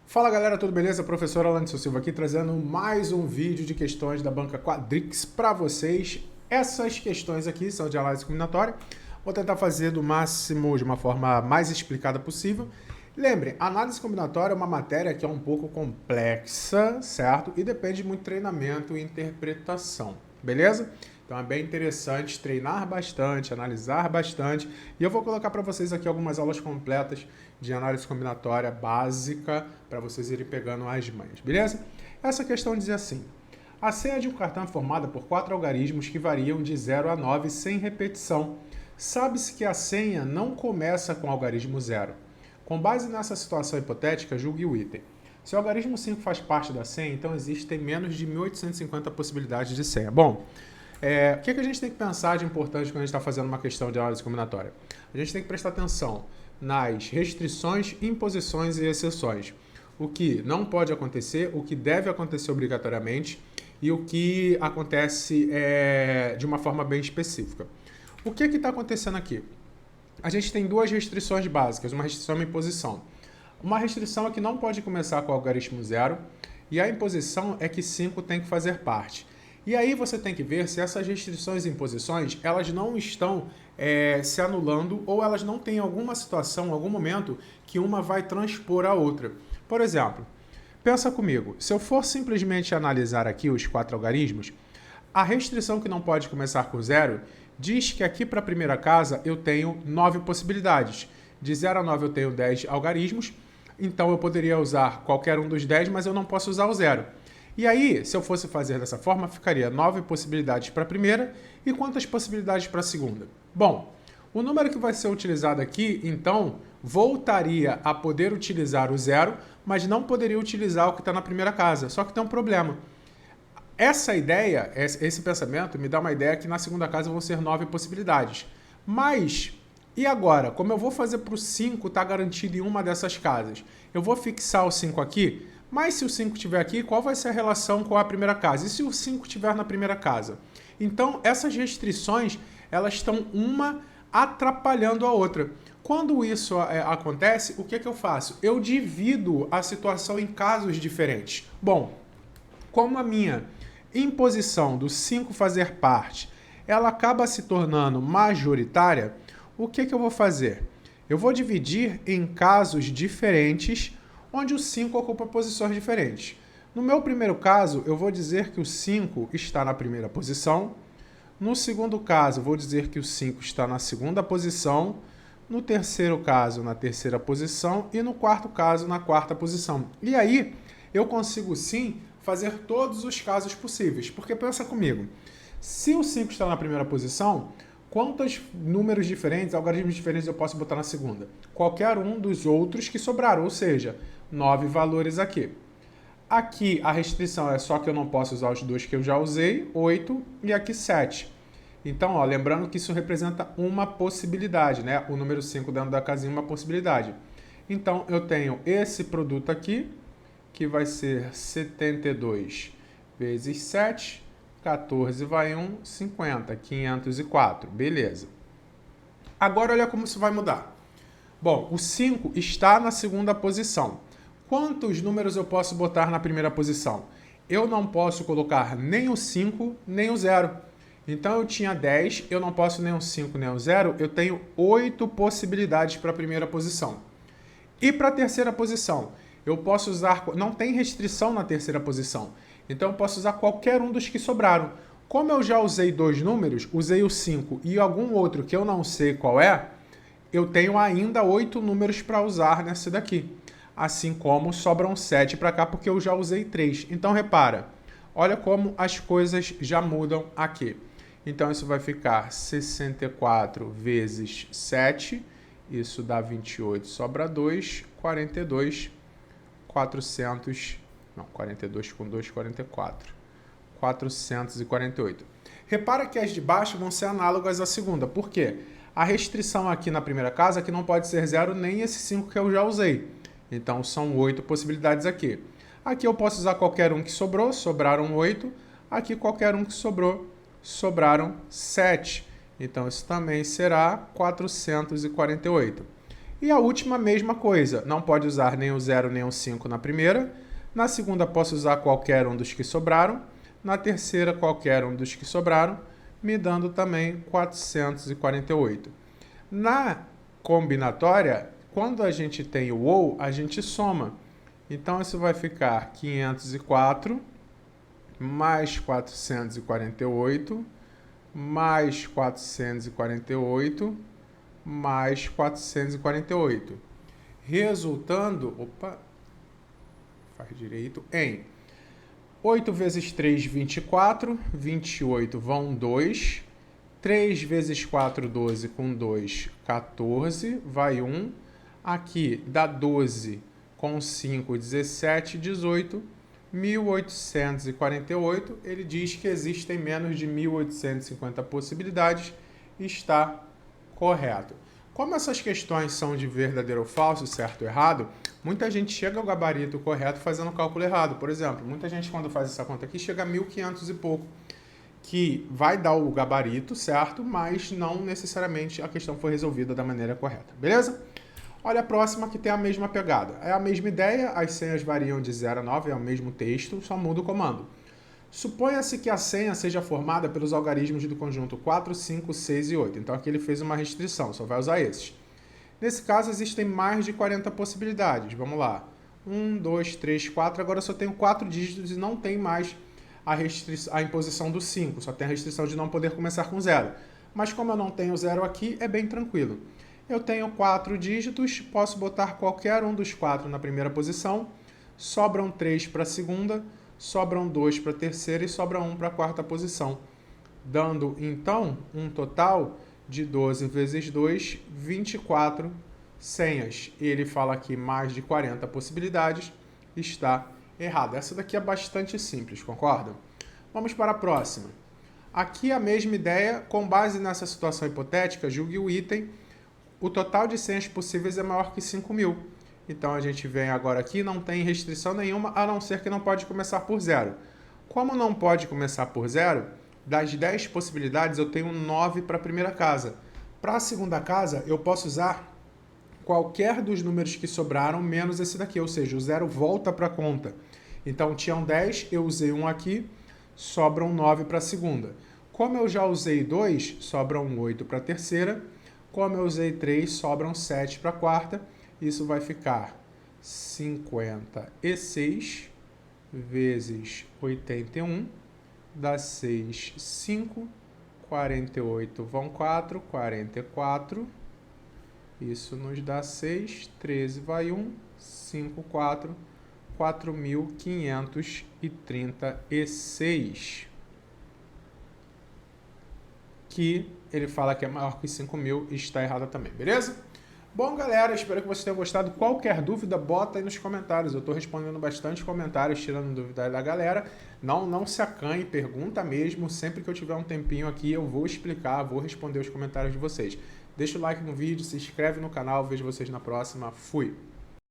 Fala galera, tudo beleza? Professor Alan Silva aqui trazendo mais um vídeo de questões da banca Quadrix para vocês. Essas questões aqui são de análise combinatória. Vou tentar fazer do máximo, de uma forma mais explicada possível. Lembre, análise combinatória é uma matéria que é um pouco complexa, certo? E depende de muito treinamento e interpretação, beleza? Então é bem interessante treinar bastante, analisar bastante. E eu vou colocar para vocês aqui algumas aulas completas de análise combinatória básica para vocês irem pegando as manhas, beleza? Essa questão diz assim: a senha de um cartão é formada por 4 algarismos que variam de 0 a 9 sem repetição. Sabe-se que a senha não começa com o algarismo 0. Com base nessa situação hipotética, julgue o item. Se o algarismo 5 faz parte da senha, então existem menos de 1850 possibilidades de senha. Bom, o que a gente tem que pensar de importante quando a gente está fazendo uma questão de análise combinatória? A gente tem que prestar atenção nas restrições, imposições e exceções. O que não pode acontecer, o que deve acontecer obrigatoriamente e o que acontece de uma forma bem específica. O que está acontecendo aqui? A gente tem duas restrições básicas, uma restrição e uma imposição. Uma restrição é que não pode começar com o algarismo 0 e a imposição é que 5 tem que fazer parte. E aí você tem que ver se essas restrições e imposições, elas não estão se anulando ou elas não têm alguma situação, algum momento que uma vai transpor a outra. Por exemplo, pensa comigo, se eu for simplesmente analisar aqui os 4 algarismos, a restrição que não pode começar com 0 diz que aqui para a primeira casa eu tenho 9 possibilidades. De 0 a 9 eu tenho 10 algarismos, então eu poderia usar qualquer um dos 10, mas eu não posso usar o 0. E aí, se eu fosse fazer dessa forma, ficaria 9 possibilidades para a primeira e quantas possibilidades para a segunda? Bom, o número que vai ser utilizado aqui, então, voltaria a poder utilizar o 0, mas não poderia utilizar o que está na primeira casa. Só que tem um problema. Essa ideia, esse pensamento, me dá uma ideia que na segunda casa vão ser 9 possibilidades. Mas, e agora? Como eu vou fazer para o 5 estar garantido em uma dessas casas? Eu vou fixar o 5 aqui? Mas se o 5 estiver aqui, qual vai ser a relação com a primeira casa? E se o 5 estiver na primeira casa? Então, essas restrições, elas estão uma atrapalhando a outra. Quando isso acontece, o que eu faço? Eu divido a situação em casos diferentes. Bom, como a minha imposição do 5 fazer parte, ela acaba se tornando majoritária, o que eu vou fazer? Eu vou dividir em casos diferentes onde o 5 ocupa posições diferentes. No meu primeiro caso, eu vou dizer que o 5 está na primeira posição. No segundo caso, vou dizer que o 5 está na segunda posição. No terceiro caso, na terceira posição. E no quarto caso, na quarta posição. E aí, eu consigo sim fazer todos os casos possíveis. Porque pensa comigo, se o 5 está na primeira posição, quantos números diferentes, algarismos diferentes eu posso botar na segunda? Qualquer um dos outros que sobraram, ou seja, 9 valores aqui. Aqui a restrição é só que eu não posso usar os 2 que eu já usei, 8, e aqui 7. Então, ó, lembrando que isso representa uma possibilidade, né? O número 5 dentro da casinha é uma possibilidade. Então, eu tenho esse produto aqui, que vai ser 72 vezes 7, 14 vai 1, 50, 504. Beleza. Agora, olha como isso vai mudar. Bom, o 5 está na segunda posição. Quantos números eu posso botar na primeira posição? Eu não posso colocar nem o 5, nem o 0. Então, eu tinha 10, eu não posso nem o 5, nem o 0, eu tenho 8 possibilidades para a primeira posição. E para a terceira posição? Eu posso usar, não tem restrição na terceira posição, então eu posso usar qualquer um dos que sobraram. Como eu já usei 2 números, usei o 5 e algum outro que eu não sei qual é, eu tenho ainda 8 números para usar nessa daqui. Assim como sobram 7 para cá, porque eu já usei 3. Então, repara, olha como as coisas já mudam aqui. Então, isso vai ficar 64 vezes 7, isso dá 28, sobra 2, 42, 400, não, 42 com 2, 44, 448. Repara que as de baixo vão ser análogas à segunda. Por quê? A restrição aqui na primeira casa é que não pode ser 0 nem esse 5 que eu já usei. Então, são 8 possibilidades aqui. Aqui eu posso usar qualquer um que sobrou, sobraram 8. Aqui qualquer um que sobrou, sobraram 7. Então, isso também será 448. E a última, mesma coisa. Não pode usar nem o 0 nem o 5 na primeira. Na segunda, posso usar qualquer um dos que sobraram. Na terceira, qualquer um dos que sobraram, me dando também 448. Na combinatória, quando a gente tem o ou, a gente soma. Então, isso vai ficar 504 mais 448 mais 448 mais 448. Resultando, faz direito, em 8 vezes 3, 24, 28 vão 2, 3 vezes 4, 12, com 2, 14, vai 1, aqui dá 12, com 5, 17, 18, 1848, ele diz que existem menos de 1850 possibilidades, está correto. Como essas questões são de verdadeiro ou falso, certo ou errado, muita gente chega ao gabarito correto fazendo o cálculo errado. Por exemplo, muita gente quando faz essa conta aqui chega a 1.500 e pouco, que vai dar o gabarito, certo? Mas não necessariamente a questão foi resolvida da maneira correta, beleza? Olha a próxima que tem a mesma pegada. É a mesma ideia, as senhas variam de 0 a 9, é o mesmo texto, só muda o comando. Suponha-se que a senha seja formada pelos algarismos do conjunto 4, 5, 6 e 8. Então aqui ele fez uma restrição, só vai usar esses. Nesse caso existem mais de 40 possibilidades. Vamos lá. 1, 2, 3, 4. Agora eu só tenho 4 dígitos e não tem mais a imposição do 5. Só tem a restrição de não poder começar com 0. Mas como eu não tenho 0 aqui, é bem tranquilo. Eu tenho 4 dígitos, posso botar qualquer um dos 4 na primeira posição. Sobram 3 para a segunda, sobram 2 para a terceira e sobra 1 para a quarta posição. Dando, então, um total de 12 vezes 2, 24 senhas. Ele fala aqui mais de 40 possibilidades, está errado. Essa daqui é bastante simples, concordam? Vamos para a próxima. Aqui a mesma ideia, com base nessa situação hipotética, julgue o item. O total de senhas possíveis é maior que 5.000. Então a gente vem agora aqui, não tem restrição nenhuma, a não ser que não pode começar por 0. Como não pode começar por 0, das 10 possibilidades eu tenho 9 para a primeira casa. Para a segunda casa, eu posso usar qualquer dos números que sobraram, menos esse daqui, ou seja, o 0 volta para a conta. Então tinham 10, eu usei 1 aqui, sobram 9 para a segunda. Como eu já usei 2, sobram 8 para a terceira. Como eu usei 3, sobram 7 para a quarta. Isso vai ficar 56 vezes 81, dá 6, 5, 48 vão 4, 44. Isso nos dá 6, 13 vai 1, 5, 4, 4.536. Que ele fala que é maior que 5.000 e está errada também, beleza? Bom, galera, espero que vocês tenham gostado. Qualquer dúvida, bota aí nos comentários. Eu estou respondendo bastante comentários, tirando dúvida aí da galera. Não se acanhe, pergunta mesmo. Sempre que eu tiver um tempinho aqui, eu vou explicar, vou responder os comentários de vocês. Deixa o like no vídeo, se inscreve no canal. Vejo vocês na próxima. Fui!